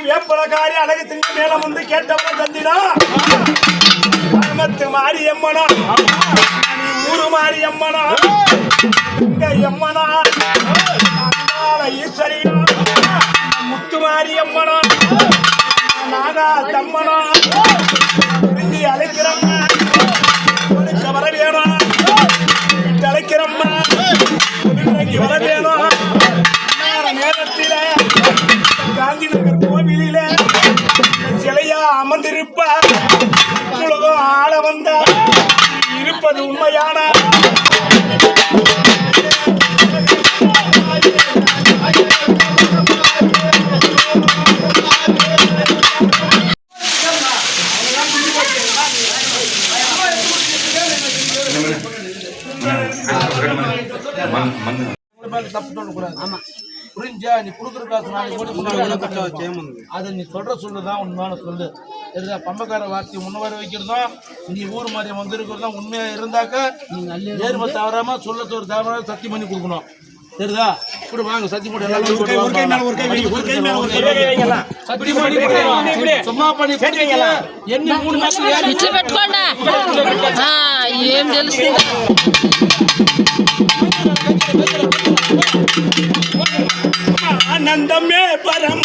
வேப்பலக்காரி அழகு திங்க மேல வந்து கேட்டவன தந்தினா மாரியம்மனா ஊரு மாரியம்மனா எம்மனா ஈஸ்வரியா முத்து மாரியம்மனா நாகா தம்மனா திரும்பி அழைக்கிறம்மா வர வேணும் அழைக்கிறம்மா வர வேணும் நேரத்தில காந்தி நகர் கோவிலில சிலையா அமர்ந்திருப்ப உலகம் ஆள வந்த இருப்பது உண்மையான தப்பு சொல்லக்கூடாது. ஆமா புரிஞ்சா நீ கொடுக்குற காசு நாளைக்கு அதை நீ சொல்லுதான் உண்மையான சொல்லு. தெரியுதா? பம்பக்கார வார்த்தை முன்னவர வைக்கிறதும் நீ ஊர் மாதிரி வந்திருக்கிறதும் உண்மையா இருந்தாக்க நேர்மை தவறாம சொல்லத்து ஒரு தவறாம சத்தியம் பண்ணி கொடுக்கணும். தெரியுதா? இப்படி வாங்க சத்தியம் பண்ணி சும்மா பண்ணி ఎన్ని 3 మాసాలు పెట్టుకోండి. ఏం తెలుస్తుంది ఆనందమే పరమ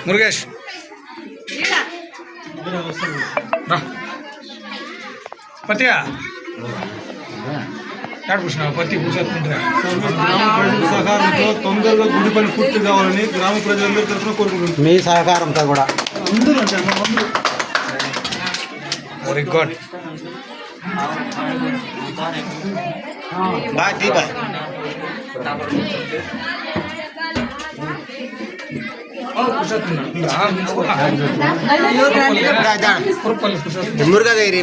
మురుగేష్ పత్తిగా పత్తి కూర్చోకుంటారా సహకారంతో తొందరగా గుడి పని పూర్తి కావాలని గ్రామ ప్రజలందరూ తరఫున కోరుకుంటున్నాం. మీ సహకారంతో కూడా వెరీ గుడ్. మురుగా దగ్గర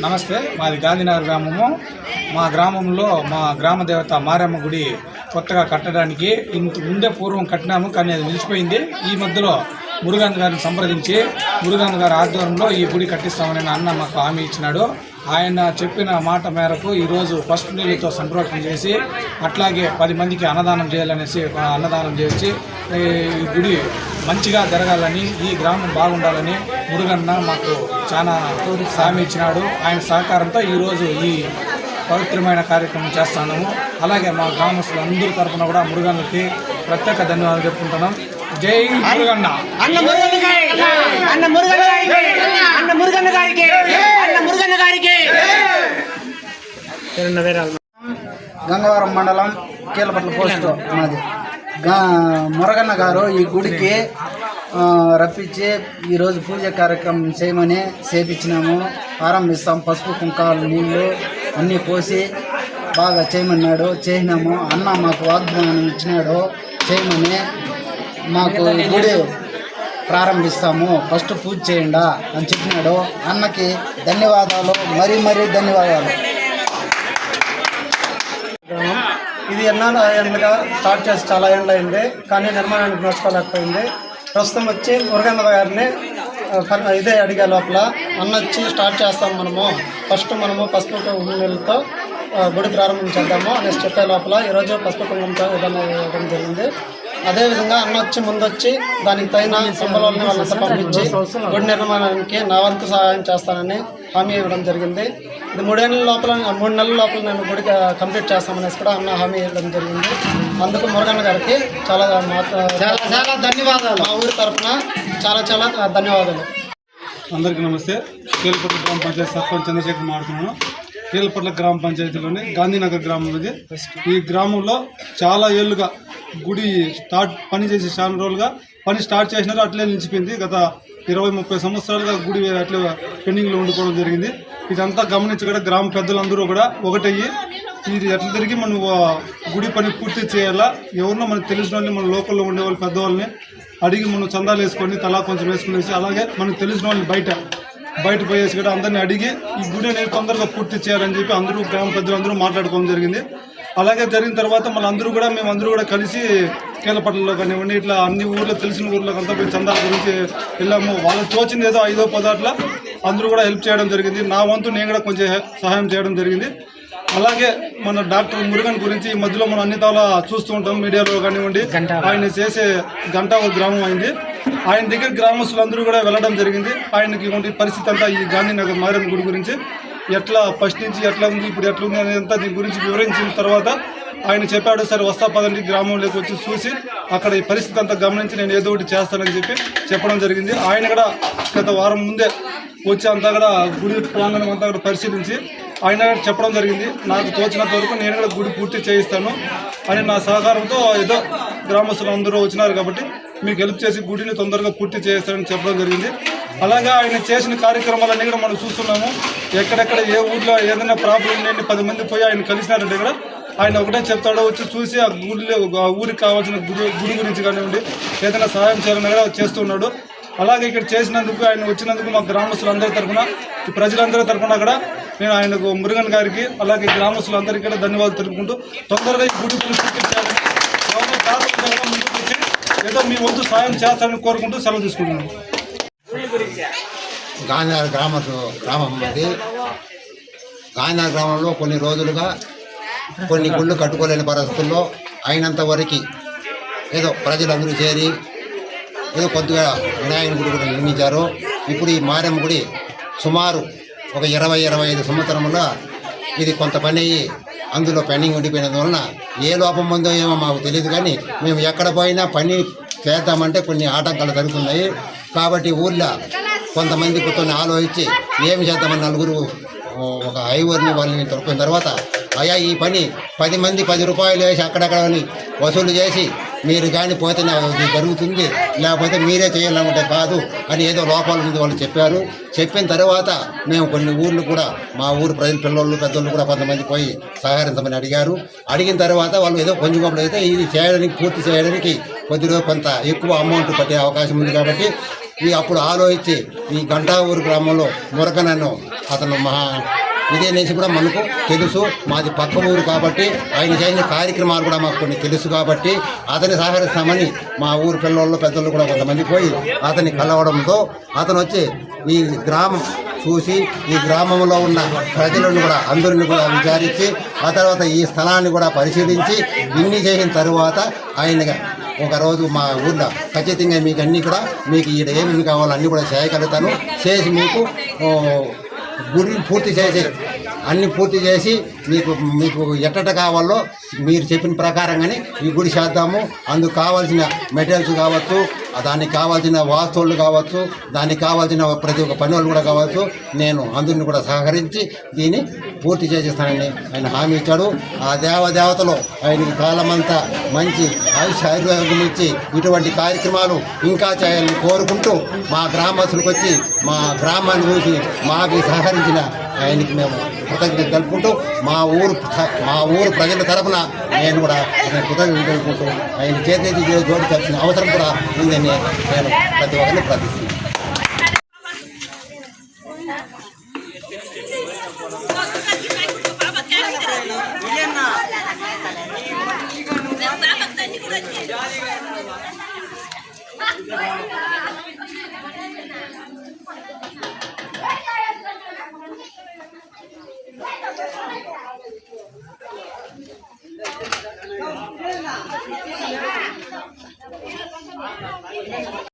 నమస్తే, మాది గాంధీనగర్ గ్రామము. మా గ్రామంలో మా గ్రామ దేవత మారమ్మ గుడి కొత్తగా కట్టడానికి ఇంత ముందే పూర్వం కట్టినాము, కానీ అది నిలిచిపోయింది. ఈ మధ్యలో మురుగన్ గారిని సంప్రదించి మురుగన్ గారి ఆధ్వర్యంలో ఈ గుడి కట్టిస్తామని అన్న మాకు హామీ ఇచ్చినాడు. ఆయన చెప్పిన మాట మేరకు ఈరోజు పసుపు నీళ్ళతో సంప్రోక్షణ చేసి అట్లాగే 10 మందికి అన్నదానం చేయాలనేసి అన్నదానం చేసి ఈ గుడి మంచిగా జరగాలని, ఈ గ్రామం బాగుండాలని మురుగన్న మాకు చాలా హామీ ఇచ్చినాడు. ఆయన సహకారంతో ఈరోజు ఈ పవిత్రమైన కార్యక్రమం చేస్తున్నాము. అలాగే మా గ్రామస్తులు అందరి తరఫున కూడా మురుగన్నకి ప్రత్యేక ధన్యవాదాలు చెప్పుకుంటున్నాం. జై మురుగన్న. అన్న మురుగన్న గారికి, అన్న మురుగన్న గారికి, అన్న మురుగన్న గారికి, అన్న మురుగన్న గారికి. గంగవరం మండలం కీలపట్ల పోస్ట్ మాది. మురుగన్న గారు ఈ గుడికి రప్పించి ఈరోజు పూజ కార్యక్రమం చేయమని చేపించినాము. ఆరంభిస్తాం. పసుపు కుంకాలు నీళ్ళు అన్నీ పోసి బాగా చేయమన్నాడు, చేసినాము. అన్న మాకు వాగ్దానం ఇచ్చినాడు చేయమని. మాకు గుడి ప్రారంభిస్తాము, ఫస్ట్ పూజ చేయండి అని చెప్పినాడు. అన్నకి ధన్యవాదాలు, మరీ ధన్యవాదాలు. ఇది ఎన్నాళ్ళుగా స్టార్ట్ చేసి చాలా ఏళ్ళు అయింది, కానీ నిర్మాణానికి నోచుకోలేకపోయింది. ప్రస్తుతం వచ్చి మురుగన్న గారిని ఇదే అడిగే లోపల అన్న వచ్చి స్టార్ట్ చేస్తాం, ఫస్ట్ మనము పసుపు నీళ్ళతో గుడి ప్రారంభించేద్దాము అనేసి చెప్పే లోపల ఈరోజు పసుపు కుంకుమతో ఇవ్వడం జరిగింది. అదేవిధంగా అన్న వచ్చి ముందొచ్చి దానికి తగిన సంబరాలను వాళ్ళంతా పంపించి గుడి నిర్మాణానికి నా వంతు సహాయం చేస్తానని హామీ ఇవ్వడం జరిగింది. ఇది 3 నెలల లోపల నేను గుడి కంప్లీట్ చేస్తామనేసి కూడా అన్న హామీ ఇవ్వడం జరిగింది. అందుకు మురుగన్న గారికి చాలా ధన్యవాదాలు. మా ఊరి తరఫున చాలా ధన్యవాదాలు. అందరికీ నమస్తే. కీలపట్ల గ్రామ పంచాయతీ సర్పంచ్ చంద్రశేఖర్ మాట్లాడుతున్నాను. కీలపట్ల గ్రామ పంచాయతీలోని గాంధీనగర్ గ్రామం ఇది. ఈ గ్రామంలో చాలా ఏళ్ళుగా గుడి పని చేసి చాలా రోజులుగా పని స్టార్ట్ చేసినారు, అట్లే నిలిచిపోయింది. గత 20-30 సంవత్సరాలుగా గుడి అట్లే పెండింగ్లో ఉండిపోవడం జరిగింది. ఇదంతా గమనించి కూడా గ్రామ పెద్దలందరూ కూడా ఒకటయ్యి ఇది ఎట్లా తిరిగి మనం గుడి పని పూర్తి చేయాలా, ఎవరినో మనకు తెలిసిన వాళ్ళని, మన లోకల్లో ఉండేవాళ్ళు పెద్దవాళ్ళని అడిగి మనం చందాలు వేసుకొని తలా కొంచెం వేసుకునేసి, అలాగే మనకు తెలిసిన వాళ్ళని బయట పోయేసి కూడా అందరినీ అడిగి ఈ గుడి అనేది తొందరగా పూర్తి చేయాలని చెప్పి అందరూ గ్రామ పెద్దలందరూ మాట్లాడుకోవడం జరిగింది. అలాగే జరిగిన తర్వాత మేమందరూ కూడా కలిసి కీలపట్లలో కానివ్వండి, ఇట్లా అన్ని ఊర్లో తెలిసిన ఊర్లకు అంతా పోయి చందాల గురించి వెళ్ళాము. వాళ్ళకి తోచింది ఏదో 5-10 అట్లా అందరూ కూడా హెల్ప్ చేయడం జరిగింది. నా వంతు నేను కూడా కొంచెం సహాయం చేయడం జరిగింది. అలాగే మన డాక్టర్ మురుగన్ గురించి ఈ మధ్యలో మనం అన్ని తాలా చూస్తూ ఉంటాం, మీడియాలో కానివ్వండి. ఆయన చేసే గంట ఒక గ్రామం అయింది. ఆయన దగ్గర గ్రామస్తులందరూ కూడా వెళ్ళడం జరిగింది. ఆయనకి ఉండే పరిస్థితి అంతా ఈ గాంధీనగర్ మారమ్మ గుడి గురించి ఎట్లా ఫస్ట్ నుంచి ఎట్లా ఉంది, ఇప్పుడు ఎట్లా ఉంది అనేదంతా దీని గురించి వివరించిన తర్వాత ఆయన చెప్పాడు, సరే వస్తా పదండి గ్రామంలోకి వచ్చి చూసి అక్కడ ఈ పరిస్థితి అంతా గమనించి నేను ఏదో ఒకటి చేస్తానని చెప్పడం జరిగింది. ఆయన కూడా గత వారం ముందే వచ్చి అంతా కూడా గుడి ప్రాంగణం అంతా కూడా పరిశీలించి ఆయన చెప్పడం జరిగింది, నాకు తోచినంత వరకు నేను కూడా గుడి పూర్తి చేయిస్తాను అని నా సహకారంతో ఏదో గ్రామస్తులు అందరూ వచ్చినారు కాబట్టి మీకు హెల్ప్ చేసి గుడిని తొందరగా పూర్తి చేస్తానని చెప్పడం జరిగింది. అలాగే ఆయన చేసిన కార్యక్రమాలన్నీ కూడా మనం చూస్తున్నాము. ఎక్కడెక్కడ ఏ ఊర్లో ఏదైనా ప్రాబ్లం ఉండి 10 మంది పోయి ఆయన కలిసినారంటే కూడా ఆయన ఒకటే చెప్తాడో, వచ్చి చూసి ఆ ఊరికి కావాల్సిన గుడి గురించి కానివ్వండి ఏదైనా సహాయం చేయాలని కూడా చేస్తున్నాడు. అలాగే ఇక్కడ చేసినందుకు, ఆయన వచ్చినందుకు మా గ్రామస్తులందరి తరఫున, ప్రజలందరి తరఫున కూడా నేను ఆయనకు మురుగన్ గారికి అలాగే గ్రామస్తులందరికీ కూడా ధన్యవాదాలు తెలుపుకుంటూ తొందరగా ఈ గుడి పూర్తి చేయాలని ముందుకు వచ్చి ఏదో మీ వంతు సాయం చేస్తారని కోరుకుంటూ సెలవు తీసుకుంటున్నాను. గాంధీనగర్ గ్రామం అది. గాంధీనగర్ గ్రామంలో కొన్ని రోజులుగా కొన్ని గుళ్ళు కట్టుకోలేని పరిస్థితుల్లో అయినంత వరకు ఏదో ప్రజలందరూ చేరి ఏదో కొద్దిగా వినాయకుని గుడి కూడా నిర్మించారు. ఇప్పుడు ఈ మారమ్మ గుడి సుమారు ఒక 20-25 సంవత్సరంలో ఇది కొంత పని అయ్యి అందులో పెండింగ్ ఉండిపోయినందువలన ఏ లోపం ఉందో ఏమో మాకు తెలియదు, కానీ మేము ఎక్కడ పోయినా పని చేద్దామంటే కొన్ని ఆటంకాలు జరుగుతున్నాయి. కాబట్టి ఊళ్ళో కొంతమంది కొన్ని ఆలోచించి ఏమి చేద్దామని నలుగురు ఒక ఐవర్ని వాళ్ళని దొరికిన తర్వాత, అయ్యా ఈ పని 10 మంది 10 రూపాయలు వేసి అక్కడక్కడ వసూలు చేసి మీరు కానీ పోతేనే అది జరుగుతుంది, లేకపోతే మీరే చేయాలనుకుంటే కాదు అని ఏదో లోపాల ముందు వాళ్ళు చెప్పారు. చెప్పిన తర్వాత మేము కొన్ని ఊర్లు కూడా మా ఊరు ప్రజలు పిల్లలు పెద్దోళ్ళు కూడా కొంతమంది పోయి సహకరించమని అడిగారు. అడిగిన తర్వాత వాళ్ళు ఏదో కొంచెం అయితే ఇది చేయడానికి పూర్తి చేయడానికి కొద్దిగా కొంత ఎక్కువ అమౌంట్ పట్టే అవకాశం ఉంది. కాబట్టి అప్పుడు ఆలోచించి ఈ గంటా ఊరు గ్రామంలో మురకనన్ను అతను ఇదే అనేసి కూడా మనకు తెలుసు. మాది పక్క ఊరు కాబట్టి ఆయన చేసిన కార్యక్రమాలు కూడా మాకు కొన్ని తెలుసు కాబట్టి అతన్ని సహకరిస్తామని మా ఊరు పిల్లలు పెద్దలు కూడా కొంతమంది పోయి అతన్ని కలవడంతో అతను వచ్చి ఈ గ్రామం చూసి ఈ గ్రామంలో ఉన్న ప్రజలను కూడా అందరిని కూడా విచారించి ఆ తర్వాత ఈ స్థలాన్ని కూడా పరిశీలించి ఇన్ని చేసిన తరువాత ఆయన ఒకరోజు మా ఊళ్ళో ఖచ్చితంగా మీకు అన్నీ కూడా మీకు ఈడ ఏమేమి కావాలో అన్నీ కూడా చేయగలుగుతాను, చేసి మీకు గుడిని పూర్తి చేసి అన్ని పూర్తి చేసి మీకు ఎట్టట కావాలో మీరు చెప్పిన ప్రకారంగానే ఈ గుడి చేద్దాము. అందుకు కావాల్సిన మెటీరియల్స్ కావచ్చు, దానికి కావాల్సిన వాస్తువులు కావచ్చు, దానికి కావాల్సిన ప్రతి ఒక్క పని వాళ్ళు కూడా కావచ్చు, నేను అందరిని కూడా సహకరించి దీన్ని పూర్తి చేసేస్తానని ఆయన హామీ ఇచ్చాడు. ఆ దేవతలు ఆయనకి కాలమంతా మంచి ఆయుర్వేదం ఇచ్చి ఇటువంటి కార్యక్రమాలు ఇంకా చేయాలని కోరుకుంటూ మా గ్రామస్తులకు వచ్చి మా గ్రామాన్ని చూసి మాకు సహకరించిన ఆయనకి మేము కృతజ్ఞత తెలుపుకుంటూ మా ఊరు ప్రజల తరఫున నేను కూడా కృతజ్ఞత తెలుపుకుంటూ ఆయన చేతి జోడించాల్సిన అవసరం కూడా ఉందని నేను ప్రతి ఒక్కరిని ప్రార్థిస్తున్నాను.